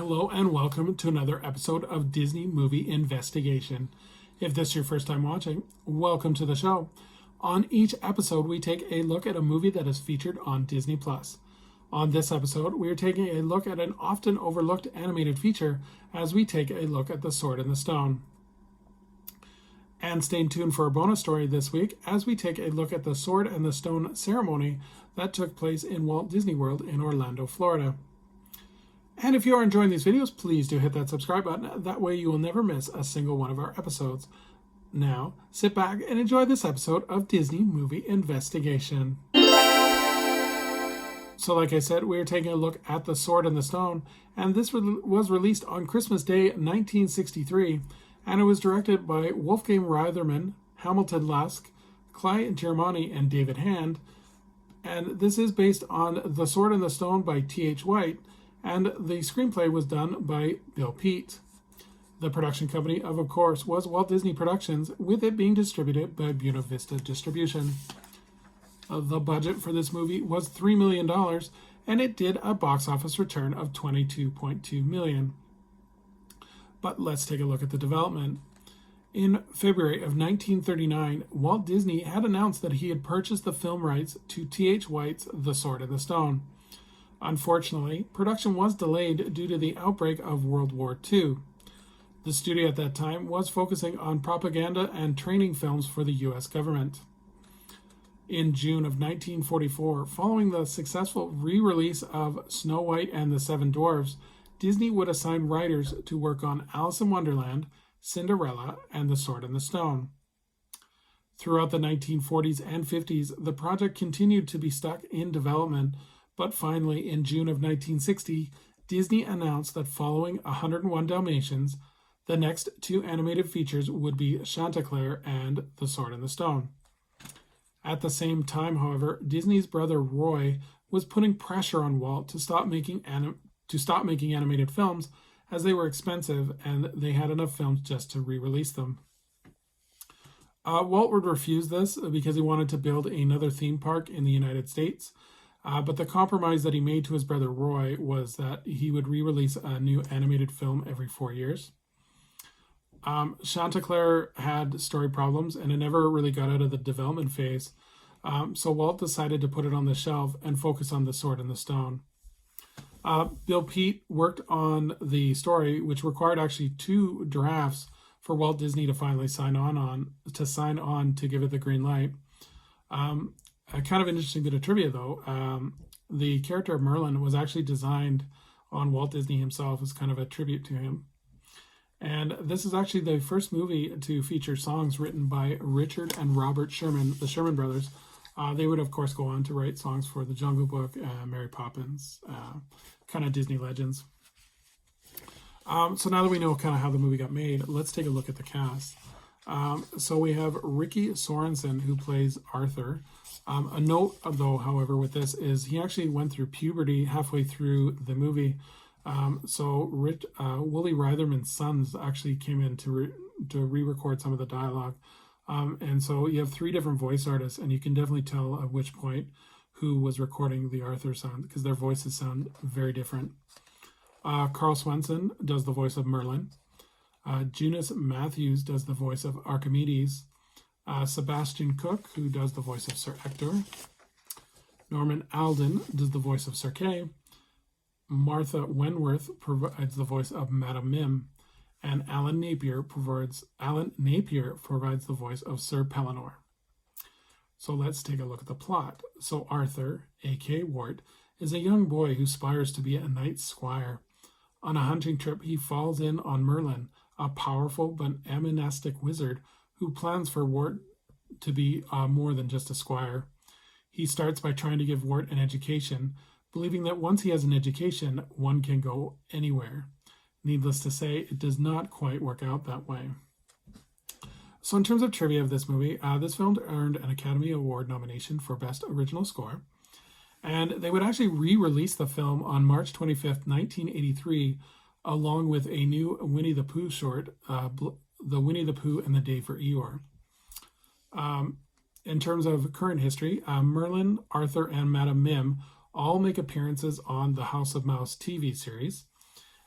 Hello and welcome to another episode of Disney Movie Investigation. If this is your first time watching, welcome to the show. On each episode, we take a look at a movie that is featured on Disney+. On this episode, we are taking a look at an often overlooked animated feature as we take a look at The Sword and the Stone. And stay tuned for a bonus story this week as we take a look at the Sword and the Stone ceremony that took place in Walt Disney World in Orlando, Florida. And if you are enjoying these videos, please do hit that subscribe button. That way you will never miss a single one of our episodes. Now, sit back and enjoy this episode of Disney Movie Investigation. So like I said, we are taking a look at The Sword and the Stone, and this was released on Christmas Day 1963, and it was directed by Wolfgang Reitherman, Hamilton Lusk, Clay Germani, and David Hand. And this is based on The Sword and the Stone by T.H. White, and the screenplay was done by Bill Peet. The production company, of course, was Walt Disney Productions, with it being distributed by Buena Vista Distribution. The budget for this movie was $3 million, and it did a box office return of $22.2 million. But let's take a look at the development. In February of 1939, Walt Disney had announced that he had purchased the film rights to T.H. White's The Sword and the Stone. Unfortunately, production was delayed due to the outbreak of World War II. The studio at that time was focusing on propaganda and training films for the U.S. government. In June of 1944, following the successful re-release of Snow White and the Seven Dwarfs, Disney would assign writers to work on Alice in Wonderland, Cinderella, and The Sword and the Stone. Throughout the 1940s and 50s, the project continued to be stuck in development, but finally, in June of 1960, Disney announced that following 101 Dalmatians, the next two animated features would be Chanticleer and The Sword and the Stone. At the same time, however, Disney's brother Roy was putting pressure on Walt to stop making animated films, as they were expensive and they had enough films just to re-release them. Walt would refuse this because he wanted to build another theme park in the United States. But the compromise that he made to his brother Roy was that he would re-release a new animated film every 4 years. Chanticleer had story problems and it never really got out of the development phase. So Walt decided to put it on the shelf and focus on The Sword and the Stone. Bill Peet worked on the story, which required actually 2 drafts for Walt Disney to finally sign on to give it the green light. A kind of interesting bit of trivia, though. The character of Merlin was actually designed on Walt Disney himself as kind of a tribute to him. And this is actually the first movie to feature songs written by Richard and Robert Sherman, the Sherman brothers. They would, of course, go on to write songs for The Jungle Book, Mary Poppins, kind of Disney legends. So now that we know kind of how the movie got made, let's take a look at the cast. So we have Ricky Sorensen, who plays Arthur. A note, though, however, with this is he actually went through puberty halfway through the movie. So Wooly Reitherman's sons actually came in to re-record some of the dialogue. And so you have 3 different voice artists, and you can definitely tell at which point who was recording the Arthur sound, because their voices sound very different. Carl Swenson does the voice of Merlin. Junius Matthews does the voice of Archimedes. Sebastian Cook, who does the voice of Sir Ector. Norman Alden does the voice of Sir Kay. Martha Wenworth provides the voice of Madame Mim. And Alan Napier provides the voice of Sir Pellinore. So let's take a look at the plot. So Arthur, a.k.a. Wart, is a young boy who aspires to be a knight squire. On a hunting trip, he falls in on Merlin, a powerful but amnestic wizard who plans for Wart to be more than just a squire. He starts by trying to give Wart an education, believing that once he has an education, one can go anywhere. Needless to say, it does not quite work out that way. So in terms of trivia of this movie, this film earned an Academy Award nomination for Best Original Score. And they would actually re-release the film on March 25th, 1983, along with a new Winnie the Pooh short, The Winnie the Pooh and the Day for Eeyore. In terms of current history, Merlin, Arthur, and Madame Mim all make appearances on the House of Mouse TV series.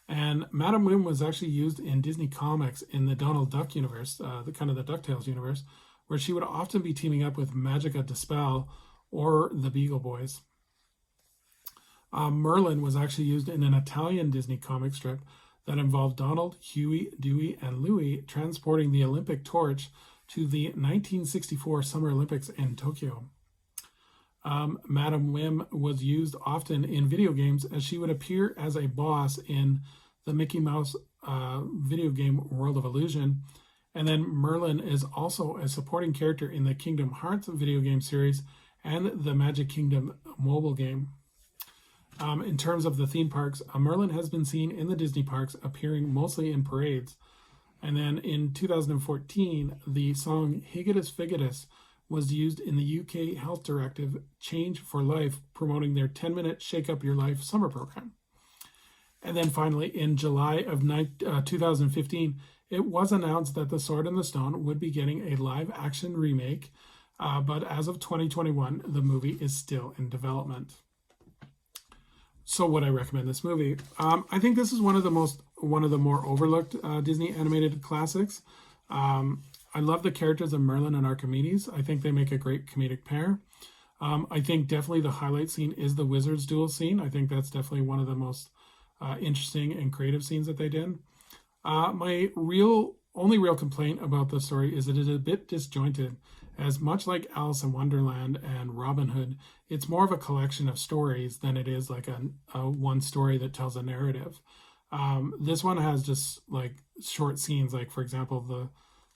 And Madam Wim was actually used in Disney comics in the Donald Duck universe, the kind of the DuckTales universe, where she would often be teaming up with Magica De Spell or the Beagle Boys. Merlin was actually used in an Italian Disney comic strip that involved Donald, Huey, Dewey, and Louie transporting the Olympic torch to the 1964 Summer Olympics in Tokyo. Madam Wim was used often in video games as she would appear as a boss in the Mickey Mouse video game World of Illusion. And then Merlin is also a supporting character in the Kingdom Hearts video game series and the Magic Kingdom mobile game. In terms of the theme parks, Merlin has been seen in the Disney parks, appearing mostly in parades. And then in 2014, the song Higatus Figatus was used in the UK Health Directive Change for Life, promoting their 10-minute Shake Up Your Life summer program. And then finally, in July of 2015, it was announced that The Sword in the Stone would be getting a live-action remake, but as of 2021, the movie is still in development. So would I recommend this movie? I think this is one of the more overlooked Disney animated classics. I love the characters of Merlin and Archimedes. I think they make a great comedic pair. I think definitely the highlight scene is the Wizards duel scene. I think that's definitely one of the most interesting and creative scenes that they did. My only real complaint about the story is that it is a bit disjointed. As much like Alice in Wonderland and Robin Hood, it's more of a collection of stories than it is like a one story that tells a narrative. This one has just like short scenes, like for example,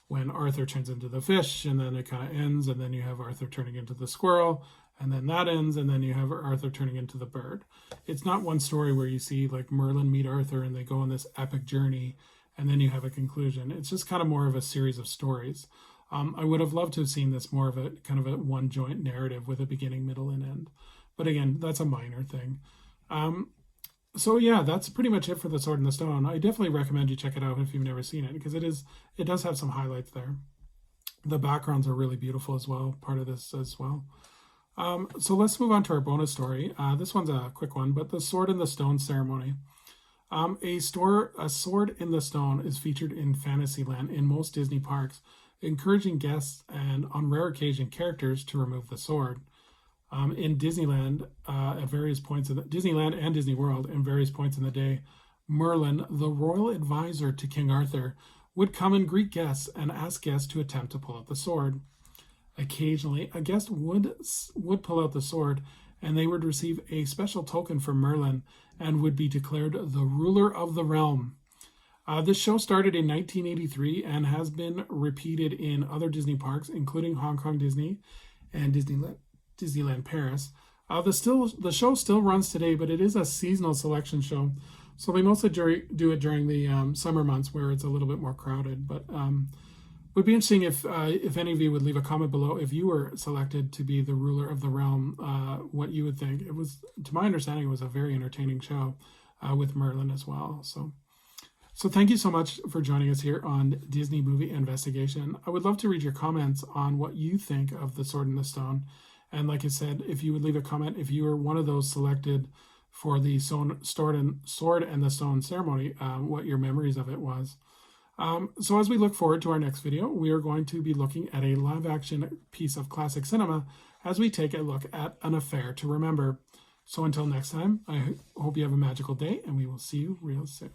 when Arthur turns into the fish, and then it kind of ends, and then you have Arthur turning into the squirrel, and then that ends, and then you have Arthur turning into the bird. It's not one story where you see like Merlin meet Arthur and they go on this epic journey, and then you have a conclusion. It's just kind of more of a series of stories. I would have loved to have seen this more of a kind of a one joint narrative with a beginning, middle, and end. But again, that's a minor thing. So yeah, that's pretty much it for The Sword in the Stone. I definitely recommend you check it out if you've never seen it, because it does have some highlights there. The backgrounds are really beautiful as well, part of this as well. So let's move on to our bonus story. This one's a quick one, but The Sword in the Stone ceremony. A sword in the stone is featured in Fantasyland in most Disney parks, encouraging guests and, on rare occasion, characters to remove the sword. In Disneyland, at various points of Disneyland and Disney World, in various points in the day, Merlin, the royal advisor to King Arthur, would come and greet guests and ask guests to attempt to pull out the sword. Occasionally, a guest would pull out the sword, and they would receive a special token from Merlin and would be declared the ruler of the realm. This show started in 1983 and has been repeated in other Disney parks, including Hong Kong Disney and Disneyland Paris. The show still runs today, but it is a seasonal selection show, so they mostly do it during the summer months where it's a little bit more crowded. But would be interesting if any of you would leave a comment below if you were selected to be the ruler of the realm, what you would think. It was, to my understanding, it was a very entertaining show with Merlin as well. So thank you so much for joining us here on Disney Movie Investigation. I would love to read your comments on what you think of The Sword in the Stone. And like I said, if you would leave a comment, if you were one of those selected for the Sword and the Stone ceremony, what your memories of it was. So as we look forward to our next video, we are going to be looking at a live-action piece of classic cinema as we take a look at An Affair to Remember. So until next time, I hope you have a magical day, and we will see you real soon.